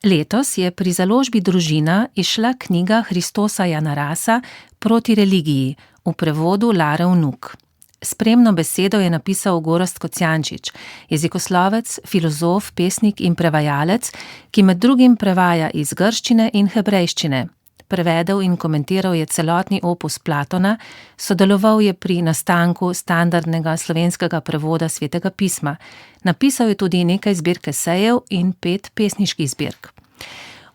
Letos je pri založbi Družina izšla knjiga Hristosa Janarasa Proti religiji v prevodu Lare Vnuk. Spremno besedo je napisal Gorazd Kocijančič, jezikoslovec, filozof, pesnik in prevajalec, ki med drugim prevaja iz grščine in hebrejščine. Prevedel in komentiral je celotni opus Platona, sodeloval je pri nastanku standardnega slovenskega prevoda Svetega pisma. Napisal je tudi nekaj zbirk esejev in 5 pesniških zbirk.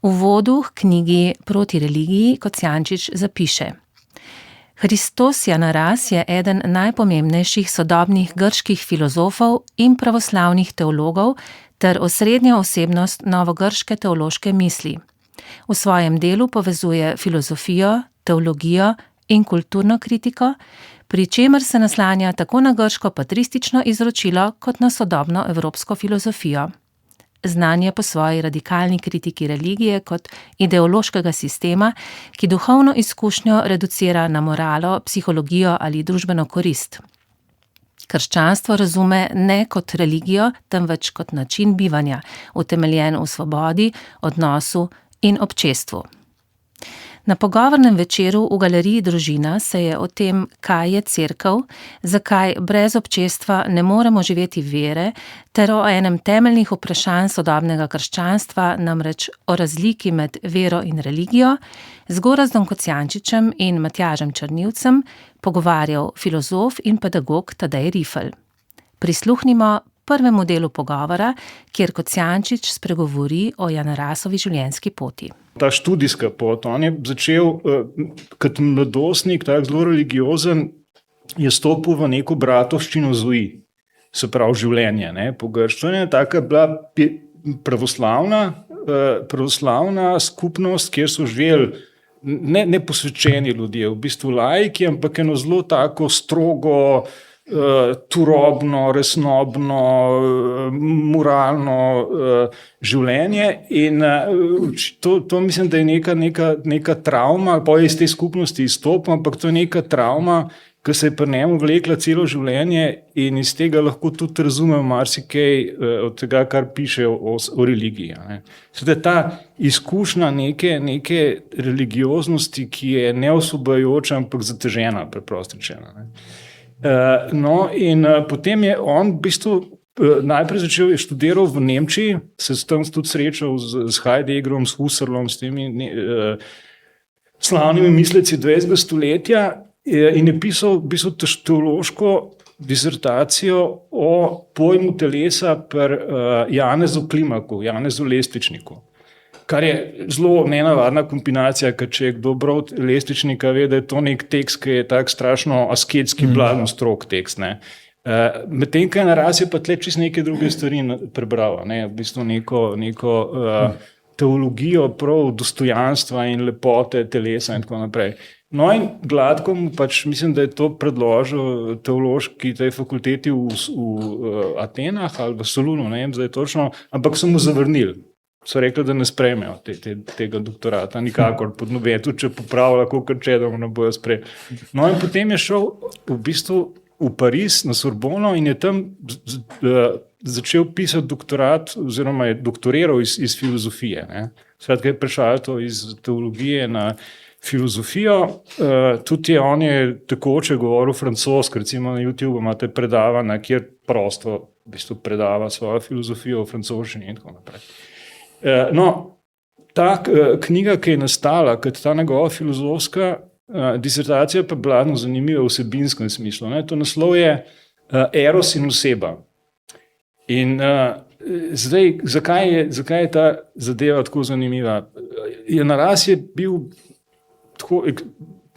V uvodu k knjigi Proti religiji Kocijančič zapiše: Hristos Janaras je eden najpomembnejših sodobnih grških filozofov in pravoslavnih teologov ter osrednja osebnost novogrške teološke misli. V svojem delu povezuje filozofijo, teologijo in kulturno kritiko, pri čemer se naslanja tako na grško patristično izročilo kot na sodobno evropsko filozofijo. Znan je po svoji radikalni kritiki religije kot ideološkega sistema, ki duhovno izkušnjo reducira na moralo, psihologijo ali družbeno korist. Krščanstvo razume ne kot religijo, temveč kot način bivanja, utemeljen v svobodi, odnosu in občestvu. Na pogovornem večeru v galeriji Družina se je o tem, kaj je cerkev, zakaj brez občestva ne moremo živeti vere, ter o enem temeljnih vprašanj sodobnega krščanstva, namreč o razliki med vero in religijo, z Gorazdom Kocijančičem in Matjažem Črnivcem pogovarjal filozof in pedagog Tadej Rifelj. Prisluhnimo prvemu delu pogovora, kjer Kocijančič spregovori o Janarasovi življenjski poti. Ta študijska pot, on je začel kot mladostnik, tako zelo religiozen, je stopil v neko bratovščino Zoji, se pravi življenje, ne, po grščini, taka bila pravoslavna skupnost, kjer so živeli ne posvečeni ljudje, v bistvu laiki, ampak eno zelo tako strogo, turobno, resnobno, moralno življenje in to mislim, da je neka travma, pa je iz te skupnosti izstopil, ampak to je neka travma, ki se je pri njemu vlekla celo življenje in iz tega lahko tudi razumem marsikaj od tega, kar piše o religiji. Sedaj ta izkušnja neke religioznosti, ki je neosvobajoča, ampak zatežena, preprosto rečeno. No, in potem je on v bistvu najprej je študiral v Nemčiji, se tam tudi srečal z Heideggerom, s Husserlom, s temi slavnimi misleci 20. stoletja in je pisal v bistvu teološko disertacijo o pojmu telesa pri Janezu Klimaku, Janezu Lestvičniku. Kar je zelo nenavadna kombinacija, ker če je kdo bral Lestvičnika, ve, da je to nek tekst, ki je tak strašno asketski, blagno strog tekst. Medtem, ko Janaras je pa tle čisto neke druge stvari prebral, v bistvu neko teologijo prav dostojanstva in lepote telesa in tako naprej. No in Gladko mu pač, mislim, da je to predložil teološki tej fakulteti v Atenah ali v Solunu, ne vem zdaj točno, ampak so mu zavrnili. So rekli, da ne sprejmejo tega doktorata, nikakor pod nobeno, tudi če popravlja, kakor čedom ne bojo sprejeli. No in potem je šel v bistvu v Pariz na Sorbono in je tam začel pisati doktorat oziroma je doktoriral iz filozofije. Skratka je prešalto iz teologije na filozofijo. Tudi on je tekoče govoril francosko, recimo na YouTube imate predavanja, kjer prosto v bistvu predava svojo filozofijo v francoščini in tako naprej. No, ta knjiga, ki je nastala, kot ta njegova filozofska disertacija, pa je bila zanimiva v vsebinskem smislu. To naslov je Eros in oseba. In zdaj, zakaj je ta zadeva tako zanimiva? Janaras je bil tako,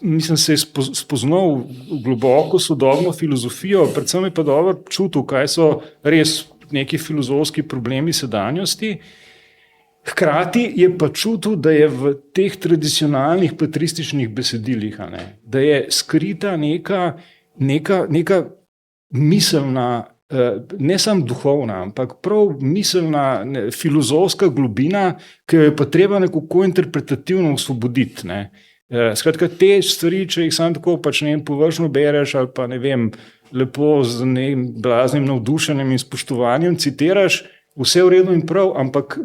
mislim, se je spoznal v globoko sodobno filozofijo, predvsem je pa dobro čutil, kaj so res neki filozofski problemi sedanjosti. Hkrati je pa čutil, da je v teh tradicionalnih patrističnih besedilih, da je skrita neka miselna, ne samo duhovna, ampak prav miselna filozofska globina, ki jo je pa treba nekako interpretativno osvoboditi. Skratka, te stvari, če jih samo tako površno bereš ali pa lepo z blaznim navdušenjem in spoštovanjem citiraš, vse v redu in prav, ampak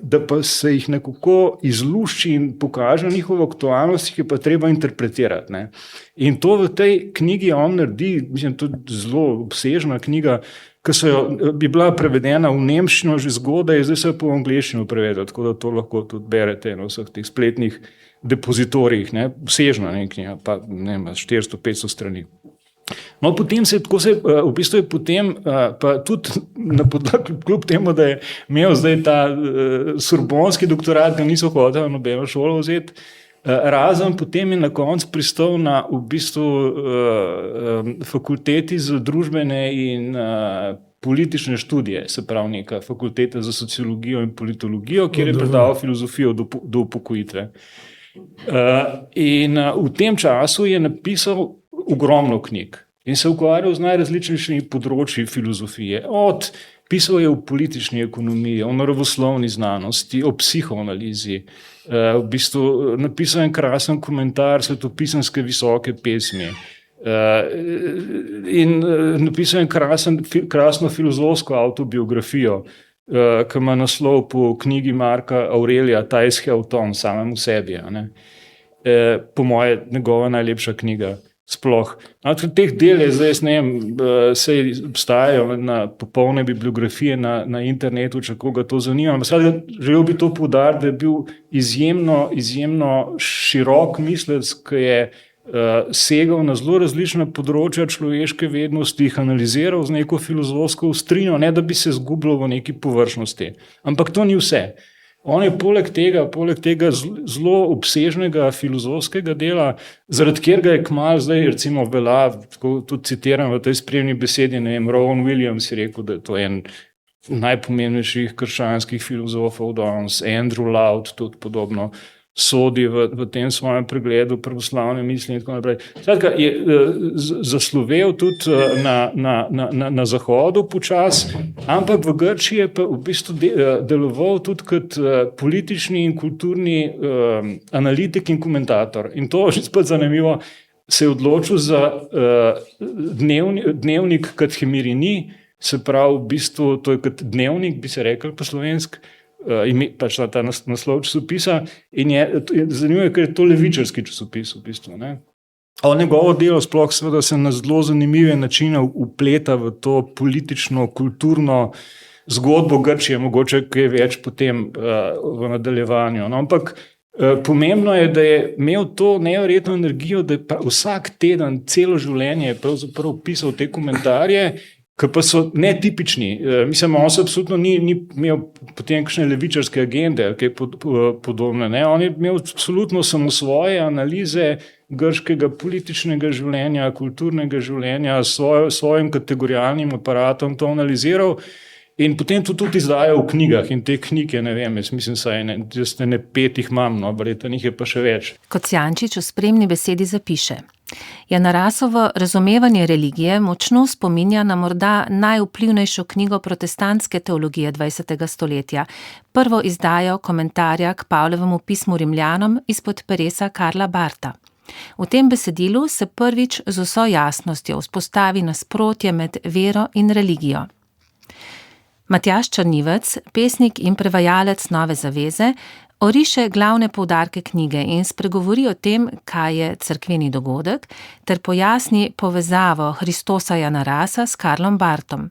da pa se jih nekako izlušči in pokaže njihovo aktualnost, jih je pa treba interpretirati. Ne. In to v tej knjigi on naredi, mislim, tudi zelo obsežna knjiga, ki bi bila prevedena v nemščino že zgodaj, zdaj se po angleščino prevede, tako da to lahko tudi berete na vseh teh spletnih depozitorijih, ne, obsežna knjiga, pa ne vem, 400-500 strani. No, potem v bistvu je potem, pa tudi na podlagi, kljub temu, da je imel zdaj ta sorbonski doktorat, ga niso hoteli nobeno šolo vzeti, razen potem je na koncu pristal na v bistvu fakulteti za družbene in politične študije, se pravi neka fakulteta za sociologijo in politologijo, kjer je predaval filozofijo do upokojitve. In v tem času je napisal ogromno knjig in se ukvarjal z najrazličnejšimi področji filozofije. Pisal je o politični ekonomiji, o naravoslovni znanosti, o psihoanalizi. V bistvu napisal je krasen komentar svetopisemske visoke pesmi. In napisal je krasno filozofsko avtobiografijo, ki ima naslov po knjigi Marka Aurelija Tajske avton, samemu sebi. Po moje njegova najlepša knjiga. Sploh. Teh del je zdaj, ne vem, se obstajajo na popolne bibliografije na internetu, če koga to zanima. Želel bi to poudariti, da je bil izjemno širok mislec, ki je segal na zelo različna področja človeške vednosti, jih analiziral z neko filozofsko ostrino, ne da bi se zgubljal v neki površnosti. Ampak to ni vse. On je poleg tega zelo obsežnega filozofskega dela, zaradi katerega je kmalu zdaj, recimo, velja, tudi citiram v tej spremni besedi, ne vem, Rowan Williams je rekel, da je to en najpomembnejših krščanskih filozofov danes, Andrew Louth tudi podobno sodi v tem svojem pregledu pravoslavne misli in tako naprej. Skratka, je zaslovel tudi na Zahodu počas, ampak v Grčiji je pa v bistvu deloval tudi kot politični in kulturni analitik in komentator. In to je spet zanimivo, se je odločil za dnevnik kot Hemirini, se pravi v bistvu, to je kot dnevnik, bi se rekel po slovensk, pač ta naslov časopisa in je zanimivo, ker je to levičarski časopis v bistvu. Njegovo delo sploh seveda se na zelo zanimive načine vpleta v to politično, kulturno zgodbo Grčije, mogoče kaj več potem v nadaljevanju. Ampak pomembno je, da je imel to neverjetno energijo, da je vsak teden, celo življenje pravzaprav pisal te komentarje, ki pa so netipični. Mislim, on se absolutno ni imel potem kakšne levičarske agende, kaj podobne. Ne? On je imel absolutno samo svoje analize grškega političnega življenja, kulturnega življenja, s svojim kategorijalnim aparatom to analiziral in potem to tudi izdajal v knjigah. In te knjige, ne vem, jaz mislim, jaz ne 5 jih imam, verjetno jih je pa še več. Kocijančič v spremni besedi zapiše: Janarasovo razumevanje religije močno spominja na morda najvplivnejšo knjigo protestantske teologije 20. stoletja, prvo izdajo komentarja k Pavlovemu pismu Rimljanom izpod peresa Karla Barta. V tem besedilu se prvič z vso jasnostjo vzpostavi nasprotje med vero in religijo. Matjaž Črnivec, pesnik in prevajalec Nove zaveze, oriše glavne poudarke knjige in spregovori o tem, kaj je cerkveni dogodek, ter pojasni povezavo Hristosa Janarasa s Karlom Bartom.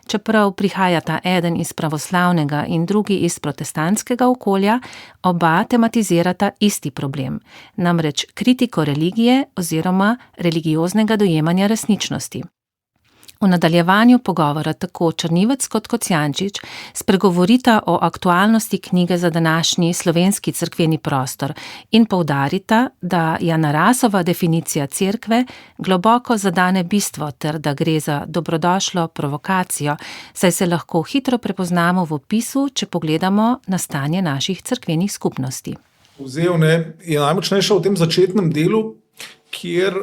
Čeprav prihajata eden iz pravoslavnega in drugi iz protestantskega okolja, oba tematizirata isti problem, namreč kritiko religije oziroma religioznega dojemanja resničnosti. V nadaljevanju pogovora tako Črnivec kot Kocijančič spregovorita o aktualnosti knjige za današnji slovenski cerkveni prostor in poudarita, da Janarasova definicija cerkve globoko zadane bistvo ter da gre za dobrodošlo provokacijo, saj se lahko hitro prepoznamo v opisu, če pogledamo na stanje naših cerkvenih skupnosti. Vzel je najmočnejša v tem začetnem delu, kjer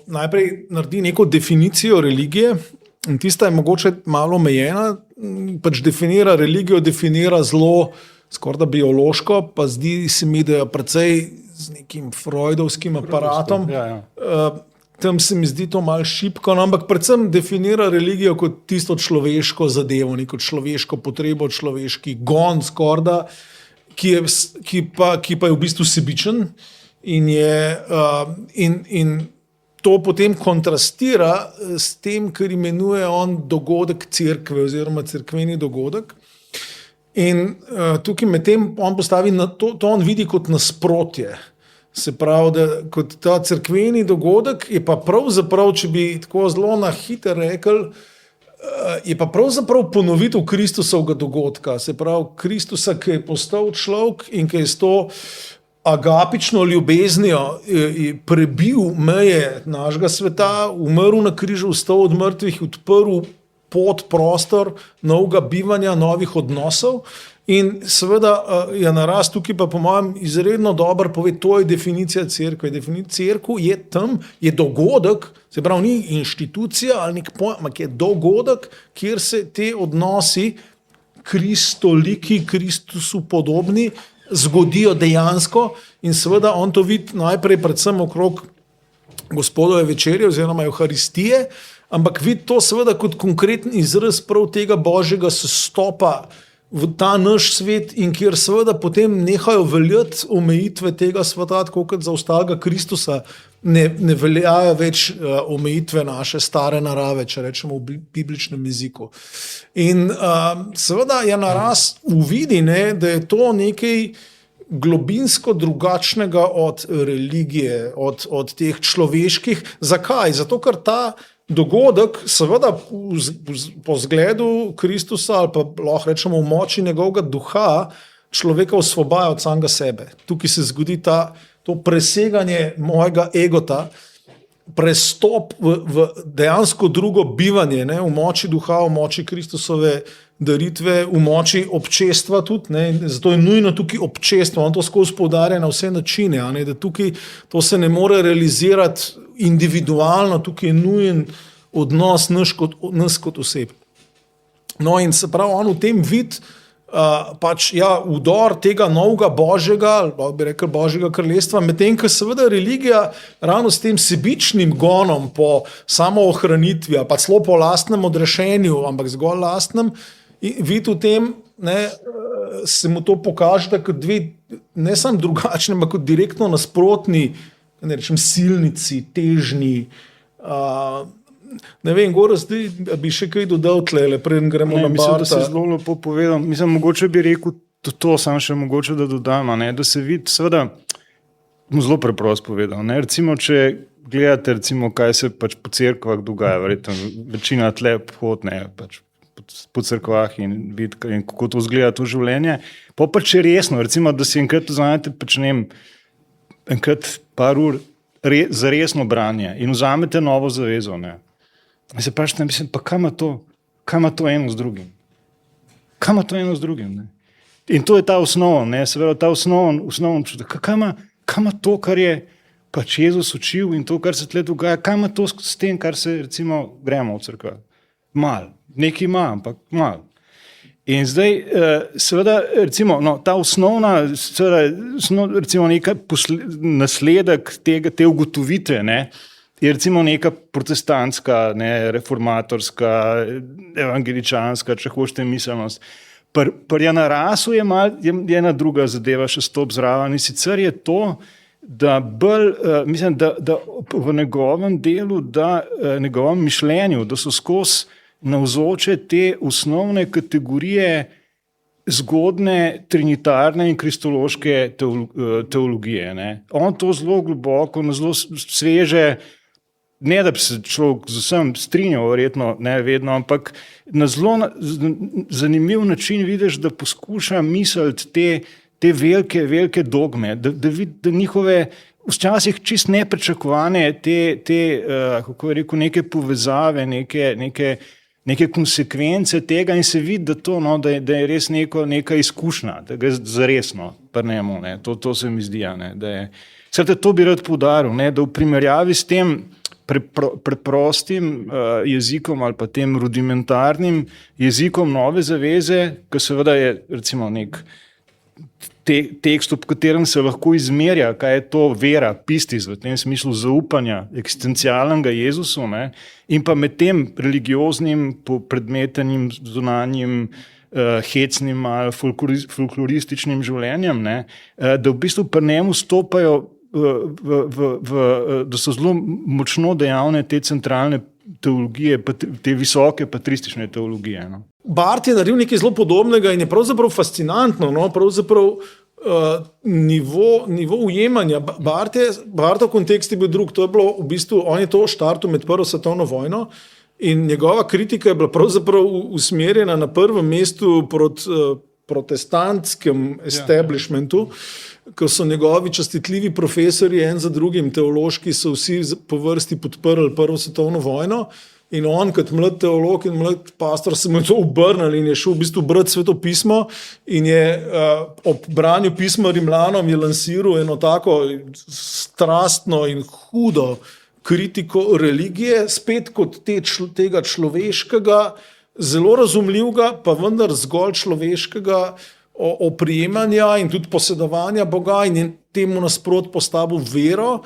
najprej naredi neko definicijo religije in tista je mogoče malo omejena, pač definira religijo, definira zelo skoraj da biološko, pa zdi se mi, da je precej z nekim freudovskim aparatom. tam se mi zdi to malo šibko, no, ampak predvsem definira religijo kot tisto človeško zadevo, neko človeško potrebo, človeški gon skorda, ki pa je v bistvu sebičen in to potem kontrastira s tem, kar imenuje on dogodek cerkve oziroma cerkveni dogodek. In tukaj med tem on postavi, to on vidi kot nasprotje. Se pravi, da kot ta cerkveni dogodek je pa pravzaprav, če bi tako zelo na hiter rekel, je pa pravzaprav ponovitev Kristusovega dogodka. Se pravi, Kristusa, ki je postal človek in ki je s to agapično ljubeznijo prebil meje našega sveta, umrl na križu, vstal od mrtvih, odprl pot, prostor novega bivanja, novih odnosov. In seveda Janaras tukaj pa po mojem izredno dobro pove, to je definicija cerkve. Definicija cerkve je tam, je dogodek, se pravi ni inštitucija ali nek pojem, ampak je dogodek, kjer se te odnosi kristoliki, Kristusu podobni, zgodijo dejansko in seveda on to vidi najprej predvsem okrog Gospodove večerje oziroma Evharistije, ampak vidi to seveda kot konkreten izraz prav tega božjega sestopa v ta naš svet in kjer seveda potem nehajo veljati omejitve tega sveta, tako kot za ostalega Kristusa ne veljajo več omejitve naše stare narave, če rečemo v bibličnem jeziku. In seveda Janaras uvidi, da je to nekaj globinsko drugačnega od religije, od teh človeških. Zakaj? Zato, ker ta dogodek, seveda po zgledu Kristusa ali pa lahko rečemo v moči njegovega duha, človeka osvobaja od samega sebe. Tukaj se zgodi to preseganje mojega egota, prestop v dejansko drugo bivanje, ne, v moči duha, v moči Kristusove daritve, v moči občestva tudi, ne, zato je nujno tukaj občestvo, on to skozi poudarja na vse načine, ne, da tukaj to se ne more realizirati individualno, tukaj je nujen odnos nas kot oseb. No in se pravi, on v tem vidi vdor tega novega božjega, ali bi rekel božjega kraljestva, medtem ko seveda religija ravno s tem sebičnim gonom po samoohranitvi, pa celo po lastnem odrešenju, ampak zgolj lastnem, vidi v tem, se mu to kaže, da kot dve, ne samo drugačni, ampak kot direktno nasprotni, ne rečem, silnici, težni. Ne vem, Gorazd, bi še kaj dodal tlele, preden gremo na Barta. Mislim, da se zelo lepo povedal. Mislim, mogoče bi rekel to sam še mogoče, da dodam, da se vidi, seveda, zelo preprosto povedal. Ne? Recimo, če gledate, recimo, kaj se pač po cerkvah dogaja, verjetno, večina tle hodne pač po cerkvah in vidi, in kako to izgleda to življenje. Pa če resno, recimo, da si enkrat vzamete, pač ne vem, enkrat par ur za resno branje in vzamete Novo zavezo, ne. In se vprašate, mislim, pa kaj ima to eno z drugim? Kaj ima to eno z drugim? Ne? In to je ta osnova, ne, seveda ta osnovno čutek. Kaj ima to, kar je pač Jezus učil in to, kar se tle dogaja, kaj ima to s tem, kar se recimo gremo v cerkve? Mal, nekaj ima, ampak mal. In zdaj, seveda, recimo, ta osnovna, seveda, recimo neka nasledek te ugotovitve, ne, je recimo neka protestantska, ne, reformatorska, evangeličanska, če hočete miselnost. Pri Janarasu je ena druga zadeva še stop zraven in sicer je to, da bolj, mislim, da v njegovem delu, njegovem mišljenju, da so skozi navzoče te osnovne kategorije zgodne trinitarne in kristološke teologije. Ne. On to zelo globoko, zelo sveže, ne da bi se človek z vsem strinjal, verjetno ne vedno, ampak na zelo zanimiv način vidiš, da poskuša misliti te velike dogme, da vidi njihove včasih čist nepričakovane kako je rekel, neke povezave, neke konsekvence tega in se vidi, da je res neka izkušnja, da gre za resno, pa nemo, ne, to se mi zdi, ne, da je. Skratka, to bi rad poudaril, ne, da v primerjavi s tem preprostim jezikom ali pa tem rudimentarnim jezikom Nove zaveze, ki seveda je recimo tekst, v katerem se lahko izmerja, kaj je to vera, pistis, v tem smislu zaupanja, eksistencialnega Jezusu, ne, in pa med tem religioznim, predmetenim, zunanjim, hecnim ali folklorističnim življenjem, ne, da v bistvu pri njemu stopajo, da so zelo močno dejavne te centralne teologije, te visoke patristične teologije. No. Barth je naredil nekaj zelo podobnega in je pravzaprav fascinantno, no, pravzaprav nivo ujemanja. Barthov kontekst je bil drug, to je bilo v bistvu, on je to štartil med Prvo svetovno vojno in njegova kritika je bila pravzaprav usmerjena na prvem mestu proti protestantskem establishmentu, ko so njegovi častitljivi profesori, en za drugim teološki, so vsi po vrsti podprli Prvo svetovno vojno in on kot mlad teolog in mlad pastor se mu je to obrnil in je šel v bistvu brati Sveto pismo in je ob branju pisma Rimljanom je lansiral eno tako strastno in hudo kritiko religije, spet kot tega človeškega, zelo razumljivega, pa vendar zgolj človeškega oprijemanja in tudi posedovanja Boga in je temu nasprot postavil vero,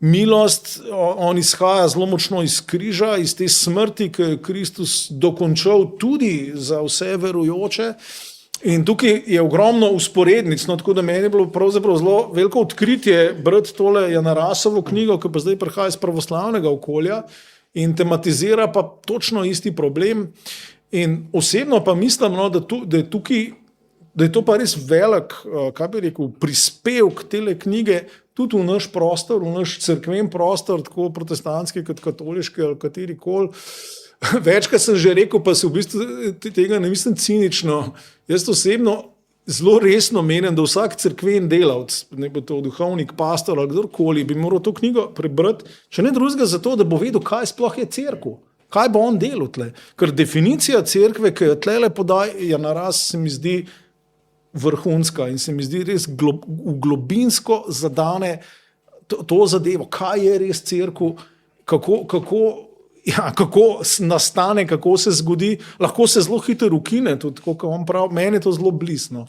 milost. On izhaja zelo močno iz križa, iz te smrti, ki je Kristus dokončal tudi za vse verujoče. In tukaj je ogromno usporednic, no, tako da meni je bilo pravzaprav zelo veliko odkritje brati tole Janarasovo knjigo, ki pa zdaj prihaja iz pravoslavnega okolja in tematizira pa točno isti problem. In osebno pa mislim, no, da je to pa res velik, kaj bi rekel, prispevek tele knjige tudi v naš prostor, v naš cerkven prostor, tako protestantski kot katoliški ali katerikoli. Večkrat sem že rekel, pa se v bistvu tega ne mislim cinično. Jaz osebno zelo resno menim, da vsak cerkven delavec, ne bo to duhovnik, pastor ali kdorkoli, bi moral to knjigo prebrati, če ne drugega zato, da bo vedel, kaj sploh je cerkev. Kaj bo on delal tle? Ker definicija cerkve, ki jo tlele podaj, je naraz, se mi zdi vrhunska in se mi zdi res globinsko zadane to zadevo. Kaj je res cerkev? Kako nastane, kako se zgodi? Lahko se zelo hitro ukine, tudi kot on pravi, meni je to zelo blisno.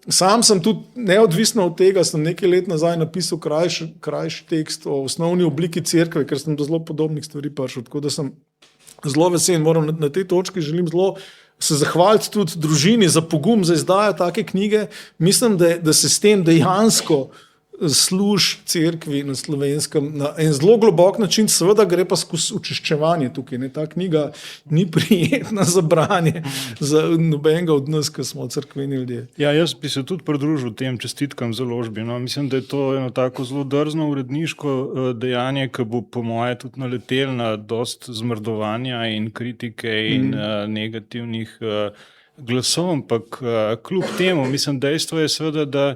Sam sem tudi, neodvisno od tega, sem nekaj let nazaj napisal krajši tekst o osnovni obliki cerkve, ker sem do zelo podobnih stvari prišel. Tako da sem zelo vesel in moram na tej točki želim zelo se zahvaliti tudi družini za pogum, za izdajo take knjige. Mislim, da se s tem dejansko služi cerkvi na Slovenskem na en zelo globok način, seveda gre pa skozi očiščevanje tukaj. Ne? Ta knjiga ni prijetna za branje za nobenega od nas, ki smo cerkveni ljudje. Ja, jaz bi se tudi pridružil tem čestitkam založbi. No. Mislim, da je to eno tako zelo drzno uredniško dejanje, ki bo po moje tudi naletel na dost zmrdovanja in kritike in negativnih glasov, ampak kljub temu, mislim, dejstvo je seveda, da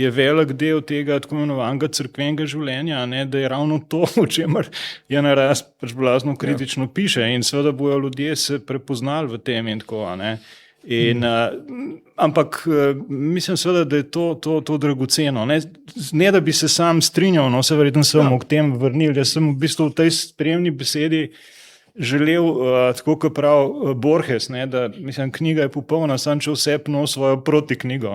je velik del tega tako imenovanega cerkvenega življenja, ne, da je ravno to, o čemer Janaras pač blazno kritično piše in seveda bojo ljudje se prepoznali v tem in tako. Ne. Ampak mislim seveda, da je to dragoceno. Ne da bi se sam strinjal, no, se verjetno sem k tem vrnil, jaz sem v bistvu v tej spremni besedi želel, tako kot pravi Borges, ne, da mislim, knjiga je popolna, sam če vse pno svojo protiknjigo.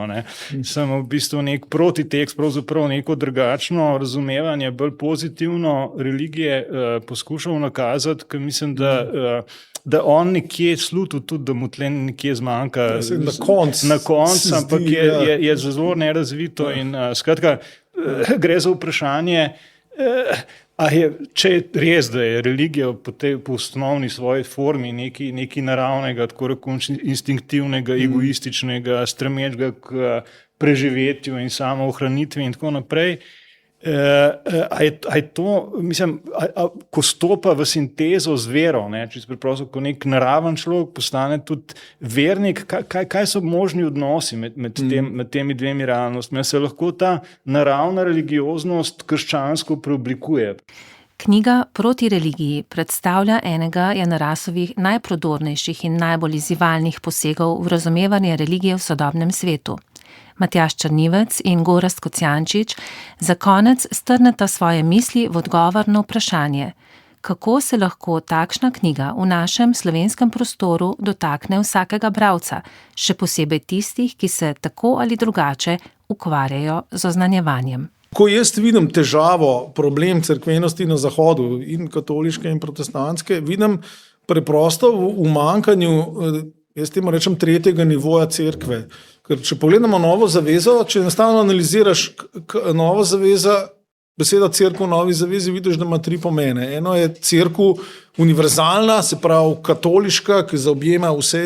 Sem v bistvu nek protitekst, pravzaprav neko drugačno razumevanje, bolj pozitivno religije poskušal nakazati, ker mislim, da on nekje slutil tudi, da mu tle nekje zmanjka na koncu, ampak je zelo nerazvito in skratka, gre za vprašanje, če je res, da je religija po osnovni svoji formi nekaj naravnega, tako rekoč instinktivnega, egoističnega, stremečega k preživetju in samoohranitvi in tako naprej, ko stopa v sintezo z vero, čisto preprosto, ko nek naraven človek postane tudi vernik, kaj so možni odnosi med temi dvemi realnostmi? Se lahko ta naravna religioznost krščansko preoblikuje? Knjiga Proti religiji predstavlja enega Janarasovih najprodornejših in najbolj izzivalnih posegov v razumevanje religije v sodobnem svetu. Matjaž Črnivec in Gorazd Kocijančič za konec strneta svoje misli v odgovor na vprašanje, kako se lahko takšna knjiga v našem slovenskem prostoru dotakne vsakega bralca, še posebej tistih, ki se tako ali drugače ukvarjajo z oznanjevanjem. Ko jaz vidim težavo, problem cerkvenosti na Zahodu, in katoliške in protestantske, vidim preprosto v umanjkanju, jaz temu rečem, tretjega nivoja cerkve. Ker če pogledamo Novo zavezo, če enostavno analiziraš Novo zaveza, beseda cerkev v Novi zavezi, vidiš, da ima 3 pomene. Eno je cerkev univerzalna, se pravi katoliška, ki zaobjema vse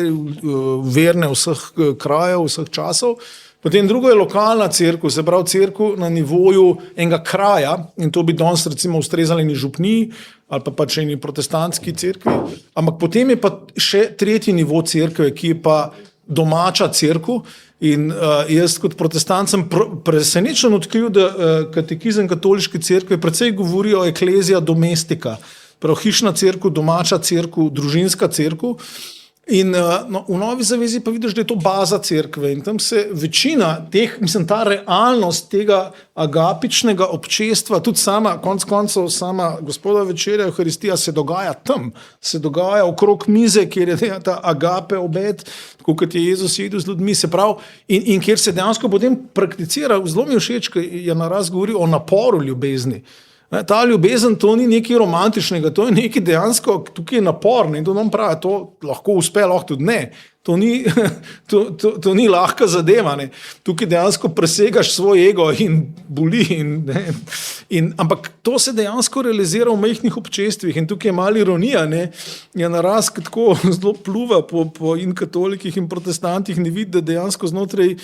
verne vseh krajev, vseh časov. Potem drugo je lokalna cerkev, se pravi cerkev na nivoju enega kraja, in to bi danes recimo ustrezali eni župniji ali pa pač eni protestantski cerkvi. Ampak potem je pa še tretji nivo cerkve, ki je pa domača cerkev. In jaz kot protestant sem presenečen odkril, da katekizem katoliške cerkve precej govori o eklezija domestika, prav hišna cerkev, domača cerkev, družinska cerkev. In v Novi zavezi pa vidiš, da je to baza cerkve in tam se večina teh, ta realnost tega agapičnega občestva, tudi sama, konec koncev sama Gospodova večerja, Euharistija se dogaja tam, se dogaja okrog mize, kjer je ta agape obed, tako kot je Jezus jedel z ljudmi, se pravi, in kjer se dejansko potem prakticira, zelo mi je všeč, ker je naraz govori o naporu ljubezni. Ta ljubezen, to ni nekaj romantičnega, to je nekaj dejansko, tukaj je naporno in to nam pravi, to lahko uspe, lahko tudi ne. To ni lahka zadeva. Ne. Tukaj dejansko presegaš svoj ego in boli. Ampak to se dejansko realizira v majhnih občestvih in tukaj je malo ironija. Ne. Je naraz, ki tako zelo pluva po in katolikih in protestantih, ne vidi, da dejansko znotraj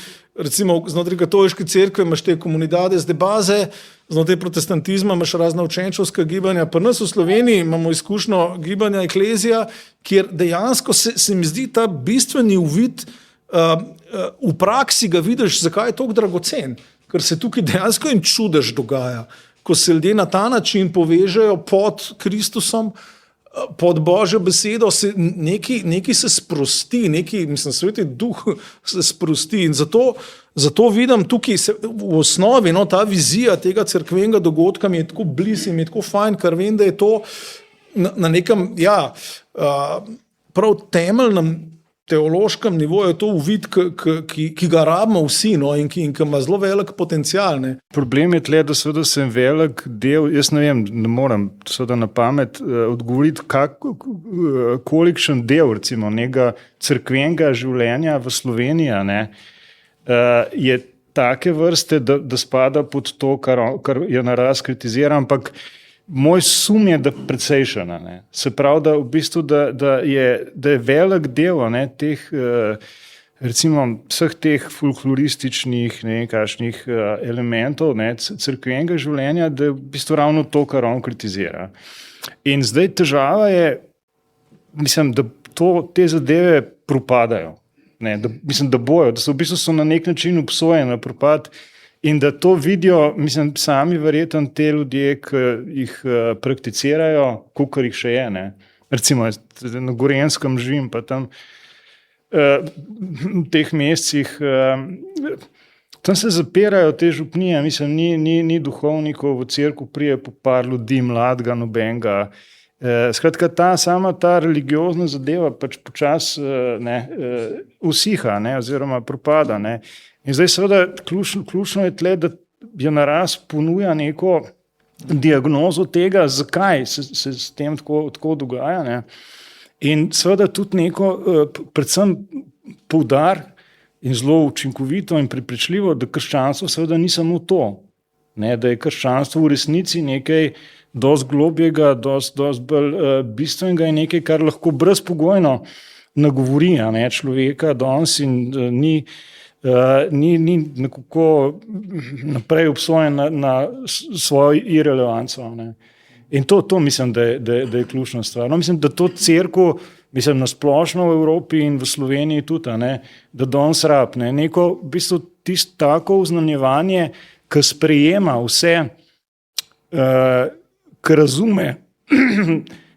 katoliške cerkve imaš te komunidades de base, znotraj protestantizma imaš razna učenčevska gibanja. Pri nas v Sloveniji imamo izkušnjo gibanja eklezija, kjer dejansko se mi zdi ta bistveni uvid, v praksi ga vidiš, zakaj je toliko dragocen. Ker se tukaj dejansko en čudež dogaja, ko se ljudje na ta način povežejo pod Kristusom, pod Božjo besedo, nekaj se sprosti, Sveti Duh se sprosti in zato vidim tukaj v osnovi, ta vizija tega cerkvenega dogodka mi je tako blizu in mi je tako fajn, ker vem, da je to na nekem, prav temeljnem teološkem nivoju je to uvid, ki ga rabimo vsi in ki ima zelo velik potencial. Ne. Problem je tle, da seveda sem velik del, jaz ne vem, ne morem seveda na pamet odgovoriti, kolikšen del recimo nekega cerkvenega življenja v Sloveniji je take vrste, da spada pod to, kar je naraz kritiziram, ampak moj sum je, da precejšen. Se pravi, da v bistvu, da je velik del teh, recimo vseh teh folklorističnih nekakšnih elementov cerkvenega življenja, da je v bistvu ravno to, kar on kritizira. In zdaj težava je, da te zadeve propadajo. Da bojo, da so v bistvu na nek način obsojeni na propad. In da to vidijo, sami verjetno te ljudje, ki jih prakticirajo, kolikor jih še je. Ne. Recimo, na Gorenjskem živim, pa tam v teh mesecih, tam se zapirajo te župnije, ni duhovnikov, v cerkev prije po par ljudi, mladega, nobenega. Skratka, ta religiozna zadeva pač počasi usiha, oziroma propada. Ne. In zdaj seveda ključno je tle, da je naraz ponuja neko diagnozo tega, zakaj se s tem tako dogaja. Ne. In seveda tudi neko, predvsem poudar in zelo učinkovito in prepričljivo, da krščanstvo seveda ni samo to. Ne, da je krščanstvo v resnici nekaj dosti globjega, dosti bolj bistvenega in nekaj, kar lahko brezpogojno nagovori človeka danes in ni nekako naprej obsojen na svojo irelevanco. Ne. In to mislim, da je ključna stvar. Da to cerkev, na splošno v Evropi in v Sloveniji tudi, da danes rab, neko v bistvu tisto tako oznanjevanje, ki sprejema vse, ki razume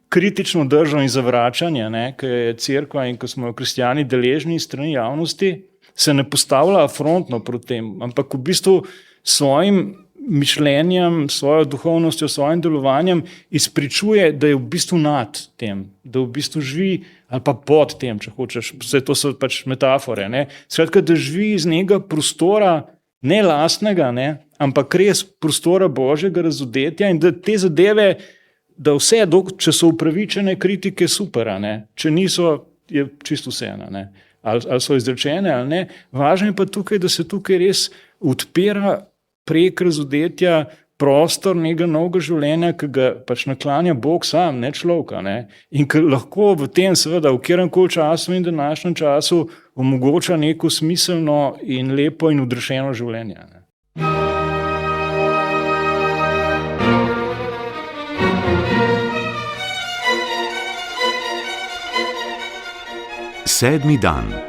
kritično držo in zavračanje, ki je cerkva in ki smo kristjani deležni strani javnosti, se ne postavlja afrontno proti tem, ampak v bistvu svojim mišljenjem, svojo duhovnostjo, svojim delovanjem izpričuje, da je v bistvu nad tem, da v bistvu živi ali pa pod tem, če hočeš, vse to so pač metafore. Ne? Skratka, da živi iz nekega prostora, ne lastnega, ne? Ampak res prostora Božjega razodetja in da te zadeve, da vse, če so upravičene kritike, super, ne? Če niso, je čisto vseeno, ne? Ali so izrečene ali ne. Važno je pa tukaj, da se tukaj res odpira prek razodetja prostor nekega novega življenja, ki ga pač naklanja Bog sam, ne človeka. Ne? In ki lahko v tem, seveda, v kjerkoli času in današnjem času omogoča neko smiselno in lepo in odrešeno življenje. Ne? Sedmi dan.